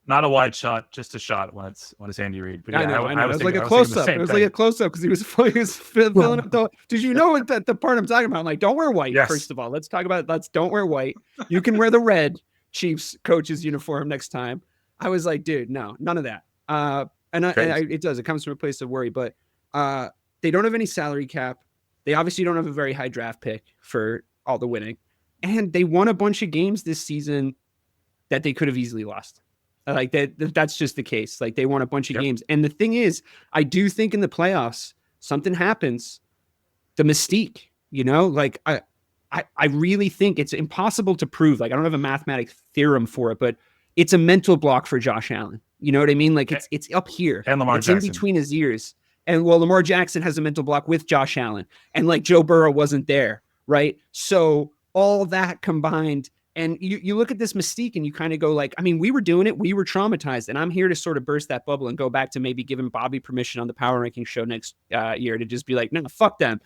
not a wide shot, just a shot when it's Andy Reid. But I yeah, know. I It was was like thinking, a I was thinking close the up. It same was like thing. a close up because he was filling up the. Did you know the part I'm talking about? I'm like, don't wear white. Yes. First of all, let's talk about don't wear white. You can wear the red Chiefs coach's uniform next time. I was like, dude, no, none of that. It does. It comes from a place of worry, but they don't have any salary cap. They obviously don't have a very high draft pick for all the winning, and they won a bunch of games this season that they could have easily lost. Like that's just the case. Like they won a bunch of games. And the thing is, I do think in the playoffs, something happens. The mystique, like I really think it's impossible to prove. Like I don't have a mathematical theorem for it, but it's a mental block for Josh Allen. You know what I mean? Like it's up here. And Lamar it's Jackson. In between his ears. And Lamar Jackson has a mental block with Josh Allen. And like Joe Burrow wasn't there, right? So all that combined, and you look at this mystique and you kind of go like, I mean, we were doing it. We were traumatized. And I'm here to sort of burst that bubble and go back to maybe giving Bobby permission on the Power Ranking show next year to just be like, no, fuck them.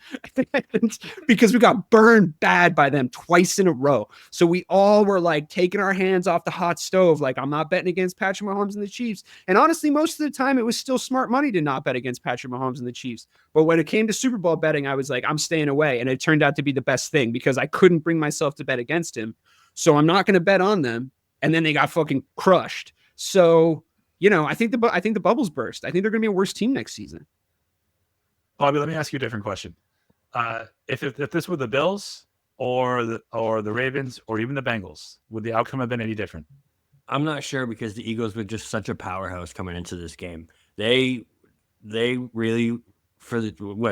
Because we got burned bad by them twice in a row. So we all were like taking our hands off the hot stove. Like, I'm not betting against Patrick Mahomes and the Chiefs. And honestly, most of the time it was still smart money to not bet against Patrick Mahomes and the Chiefs. But when it came to Super Bowl betting, I was like, I'm staying away. And it turned out to be the best thing because I couldn't bring myself to bet against him. So I'm not going to bet on them. And then they got fucking crushed. So, I think the bubbles burst. I think they're going to be a worse team next season. Bobby, let me ask you a different question. If this were the Bills or the Ravens or even the Bengals, would the outcome have been any different? I'm not sure because the Eagles were just such a powerhouse coming into this game. They really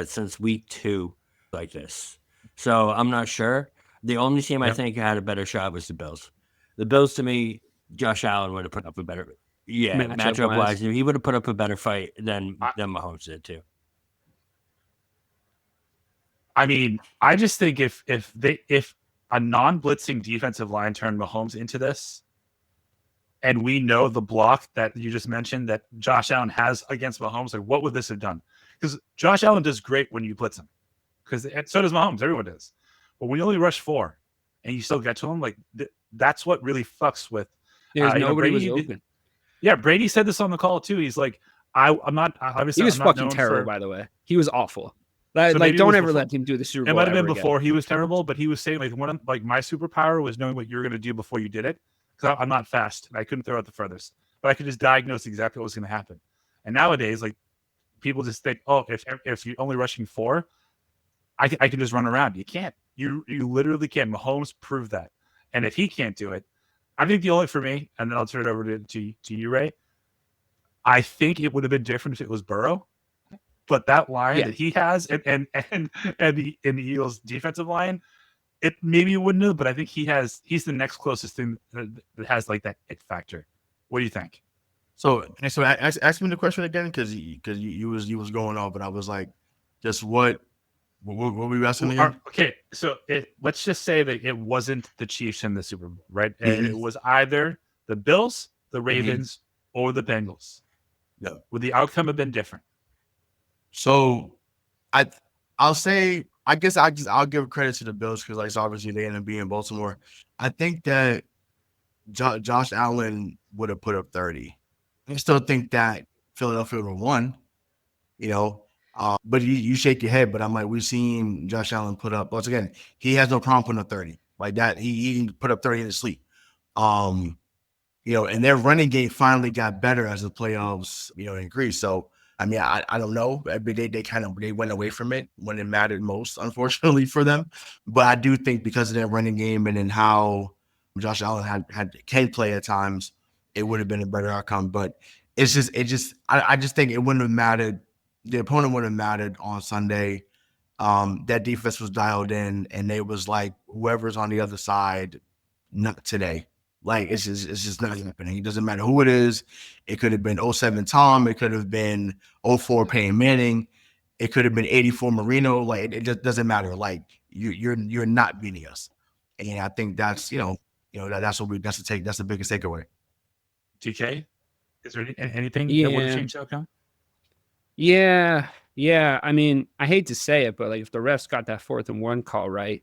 since week 2 like this. So I'm not sure. The only team I think had a better shot was the Bills. The Bills, to me, Josh Allen would have put up a better matchup wise. He would have put up a better fight than Mahomes did too. I mean, I just think if a non-blitzing defensive line turned Mahomes into this, and we know the block that you just mentioned that Josh Allen has against Mahomes, like what would this have done? Because Josh Allen does great when you blitz him, because so does Mahomes. Everyone does. But when you only rush 4 and you still get to him, like that's what really fucks with. Nobody was open. Yeah, Brady said this on the call too. He's like, I'm not. Obviously, he was I'm fucking terrible. By the way, he was awful. Don't ever let him do the Super Bowl. It might have been before he was terrible, but he was saying like my superpower was knowing what you were going to do before you did it. Because I'm not fast and I couldn't throw it the furthest, but I could just diagnose exactly what was going to happen. And nowadays, like people just think, oh, if you're only rushing 4. I can just run around. You can't. You literally can't. Mahomes proved that. And if he can't do it, I think the only for me, and then I'll turn it over to you, Ray. I think it would have been different if it was Burrow, but that line that he has and the Eagles defensive line, it maybe wouldn't have. But I think he's the next closest thing that has like that it factor. What do you think? So ask me the question again because you was going off, but I was like, just what were we asking again? Okay, so let's just say that it wasn't the Chiefs in the Super Bowl, right? And it was either the Bills, the Ravens, or the Bengals. Yeah. Would the outcome have been different? So I'll say I guess I'll give credit to the Bills because like obviously they ended up being in Baltimore. I think that Josh Allen would have put up 30. I still think that Philadelphia would have won, but you shake your head. But I'm like, we've seen Josh Allen put up, once again, he has no problem putting up 30 like that. He put up 30 in his sleep. And their running game finally got better as the playoffs, increased. So, I mean, I don't know. They went away from it when it mattered most, unfortunately for them. But I do think because of their running game and then how Josh Allen can play at times, it would have been a better outcome. But I just think it wouldn't have mattered. The opponent wouldn't have mattered on Sunday. That defense was dialed in, and it was like whoever's on the other side, not today. Like it's just not happening. It doesn't matter who it is. It could have been 07 Tom. It could have been 04 Peyton Manning. It could have been 84 Marino. Like it just doesn't matter. Like you're not beating us. And I think that's that's the biggest takeaway. TK, is there anything that would have changed the outcome? Yeah. I mean, I hate to say it, but like if the refs got that 4th and 1 call right,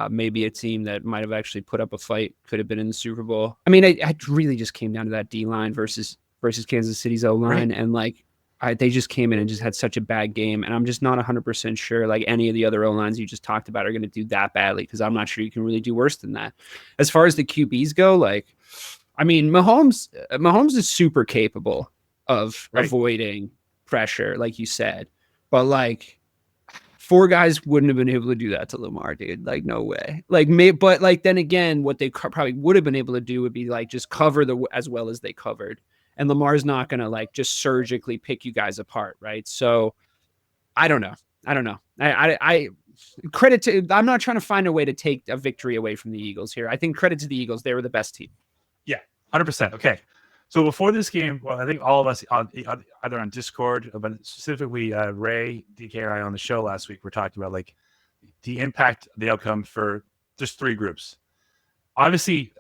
Maybe a team that might have actually put up a fight could have been in the Super Bowl. I mean, it really just came down to that D line versus Kansas City's O line, and like they just came in and just had such a bad game, and I'm just not 100% sure like any of the other O lines you just talked about are going to do that badly, because I'm not sure you can really do worse than that. As far as the QBs go, like, I mean, Mahomes is super capable of avoiding pressure, like you said, but like 4 guys wouldn't have been able to do that to Lamar, dude. Like, no way. Like, but like then again, what they probably would have been able to do would be like just cover as well as they covered. And Lamar's not going to like just surgically pick you guys apart, right? So I don't know. I credit to, I'm not trying to find a way to take a victory away from the Eagles here. I think credit to the Eagles. They were the best team. Yeah, 100%. Okay. So before this game, well, I think all of us either on Discord, but specifically Ray, DK, and I on the show last week, were talking about like the impact, the outcome for just 3 groups. Obviously,